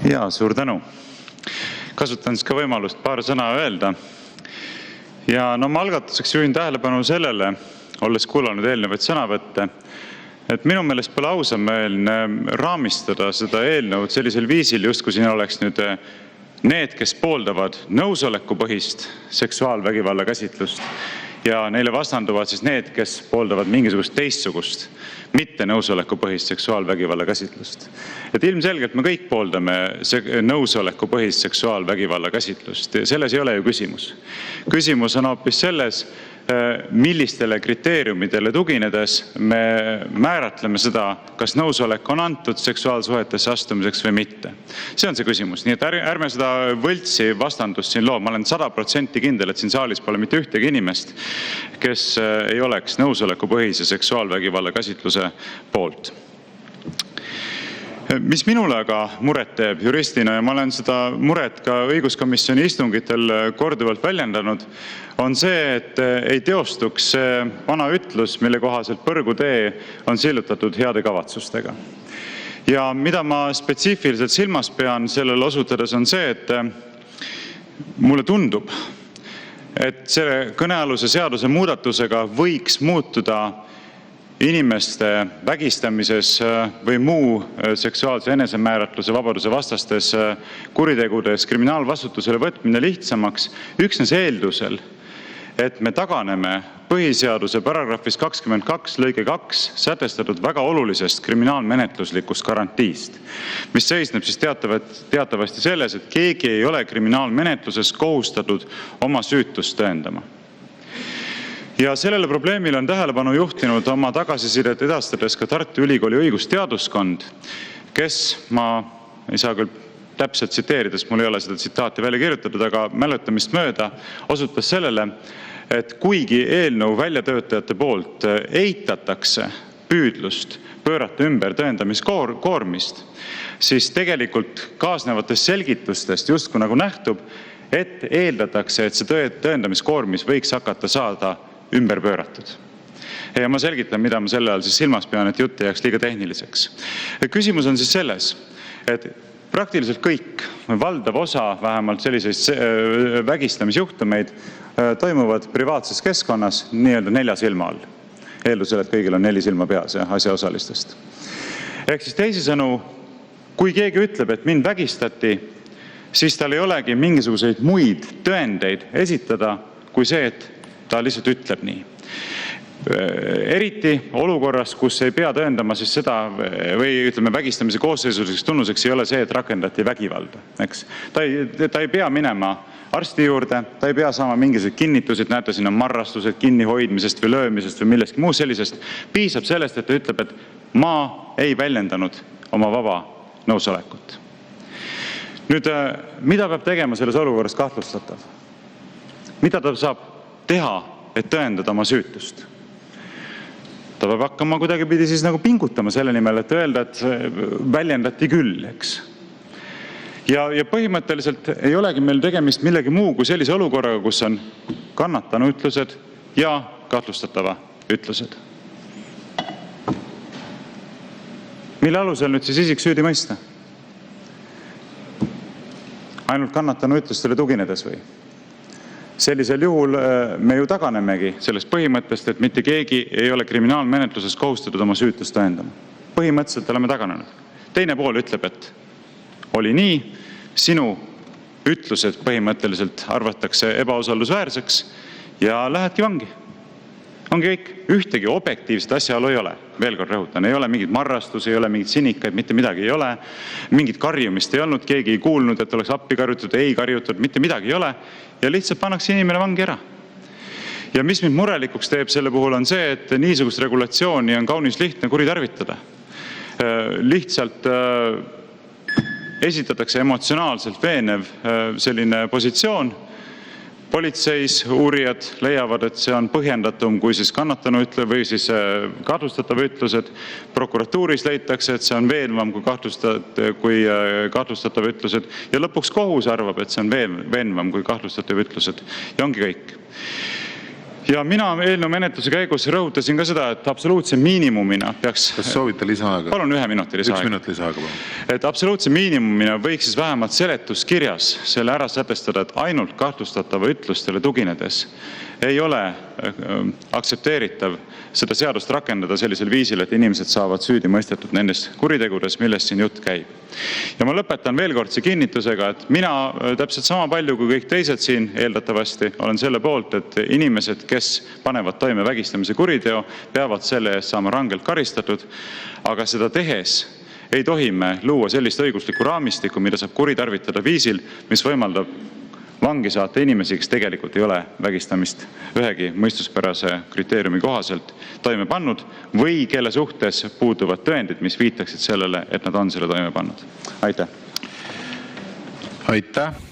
Ja suur tänu. Kasutan siis ka võimalust paar sõna öelda. Ja ma algatuseks juhin tähelepanu sellele, olles kuulanud eelnevaid sõnavõtte, et minu meelest pole ausameelne raamistada seda eelnõu sellisel viisil, justkui siin oleks nüüd need, kes pooldavad nõusolekupõhist seksuaalvägivalla käsitlust, ja neile vastanduvad siis need, kes pooldavad mingisugust teistsugust, mitte nõusolekupõhist seksuaalvägivalla käsitlust. Et ilmselgelt me kõik pooldame nõusolekupõhist seksuaalvägivalla käsitlust. Selles ei ole ju küsimus. Küsimus on hoopis selles, millistele kriteeriumidele tuginedes me määratleme seda, kas nõusolek on antud seksuaalsuhetesse astumiseks või mitte. See on see küsimus. Nii et ärme seda võltsi vastandust siin loo. Ma olen 100% kindel, et siin saalis pole mitte ühtegi inimest, kes ei oleks nõusolekupõhise seksuaalvägivalla käsitluse poolt. Mis minule aga muret teeb juristina, ja ma olen seda muret ka õiguskomisjoni istungitel korduvalt väljendanud, on see, et ei teostuks vana ütlus, mille kohaselt põrgutee on sillutatud heade kavatsustega. Ja mida ma spetsiifiliselt silmas pean sellele osutades on see, et mulle tundub, et selle kõnealuse seaduse muudatusega võiks muutuda inimeste vägistamises või muu seksuaalse enesemääratluse vabaduse vastastes kuritegudes kriminaalvastutusele võtmine lihtsamaks üksnes eeldusel, et me taganeme põhiseaduse paragrahvis 22 lõike 2 sätestatud väga olulisest kriminaalmenetluslikust garantiist, mis seisneb siis teatavasti selles, et keegi ei ole kriminaalmenetluses kohustatud oma süütust tõendama. Ja sellele probleemile on tähelepanu juhtinud oma tagasisidet edastades ka Tartu Ülikooli õigusteaduskond, kes, ma ei saa küll täpselt tsiteerides, mul ei ole seda tsitaati välja kirjutatud, aga mäletamist mööda osutas sellele, et kuigi eelnõu väljatöötajate poolt eitatakse püüdlust pöörata ümber tõendamiskoormist, siis tegelikult kaasnevatest selgitustest justkui nagu nähtub, et eeldatakse, et see tõendamiskoormis võiks hakata saada ümber pööratud. Ja ma selgitan, mida ma selle all siis silmas pean, et jutt ei jääks liiga tehniliseks. Küsimus on siis selles, et praktiliselt kõik, valdav osa vähemalt selliseid vägistamisjuhtumeid toimuvad privaatses keskkonnas nii-öelda 4 silma all. Eeldusel, et kõigil on 4 silma peas ja asjaosalistest. Ehk siis teisisõnu, kui keegi ütleb, et mind vägistati, siis tal ei olegi mingisuguseid muid tõendeid esitada kui see, et ta lihtsalt ütleb nii. Eriti olukorras, kus ei pea tõendama siis seda või ütleme vägistamise koosseisuliseks tunnuseks ei ole see, et rakendati vägivalda. Eks? Ta ei pea minema arsti juurde, ta ei pea saama mingisuguseid kinnitusi, et näete, siin on marrastused kinnihoidmisest või löömisest või millestki muu sellisest. Piisab sellest, et ta ütleb, et ma ei väljendanud oma vaba nõusolekut. Nüüd, mida peab tegema selles olukorras kahtlustatav? Mida ta saab teha, et tõendada oma süütust? Ta peab hakkama kuidagipidi siis nagu pingutama selle nimel, et öelda, et väljendati küll, eks. Ja põhimõtteliselt ei olegi meil tegemist millegi muu kui sellise olukorraga, kus on kannatanu ütlused ja kahtlustatava ütlused. Mille alusel nüüd siis isik süüdi mõista? Ainult kannatanu ütlustele tuginedes või? Sellisel juhul me ju taganemegi sellest põhimõttest, et mitte keegi ei ole kriminaalmenetluses kohustatud oma süütust tõendama. Põhimõtteliselt oleme taganenud. Teine pool ütleb, et oli nii, sinu ütlused põhimõtteliselt arvatakse ebausaldusväärseks ja lähedki vangi. Ongi kõik, ühtegi objektiivset asjaolu ei ole. Veel kord rõhutan, ei ole mingit marrastus, ei ole mingit sinikaid, mitte midagi ei ole. Mingit karjumist ei olnud, keegi ei kuulnud, et oleks appi karjutud, ei karjutud, mitte midagi ei ole. Ja lihtsalt pannakse inimene vangi ära. Ja mis mind murelikuks teeb selle puhul on see, et niisugust regulatsiooni on kaunis lihtne kuritarvitada. Lihtsalt esitatakse emotsionaalselt veenev selline positsioon. Politseis uurijad leiavad, et see on põhjendatum kui siis kannatanu ütle või siis kahtlustatava ütlused. Prokuratuuris leitakse, et see on veenvam kui kahtlustatava ütlused. Ja lõpuks kohus arvab, et see on veenvam kui kahtlustatava ütlused. Ja ongi kõik. Ja mina eelnõu menetluse käigus rõhutasin ka seda, et absoluutse miinimumina peaks... Kas soovite lisaaega? Palun 1 minuti lisaaega. 1 minut lisaaega, palun. Et absoluutse miinimumina võiks siis vähemalt seletuskirjas selle ära sätestada, et ainult kahtlustatava ütlustele tuginedes ei ole aktsepteeritav seda seadust rakendada sellisel viisil, et inimesed saavad süüdi mõistetud nendes kuritegudes, millest siin jutt käib. Ja ma lõpetan veel kord see kinnitusega, et mina täpselt sama palju kui kõik teised siin eeldatavasti olen selle poolt, et inimesed, kes panevad toime vägistamise kuriteo, peavad selle eest saama rangelt karistatud, aga seda tehes ei tohi me luua sellist õiguslikku raamistikku, mida saab kuritarvitada viisil, mis võimaldab vangi saata inimesi, kes tegelikult ei ole vägistamist ühegi mõistuspärase kriteeriumi kohaselt toime pannud või kelle suhtes puuduvad tõendid, mis viitaksid sellele, et nad on selle toime pannud. Aitäh! Aitäh!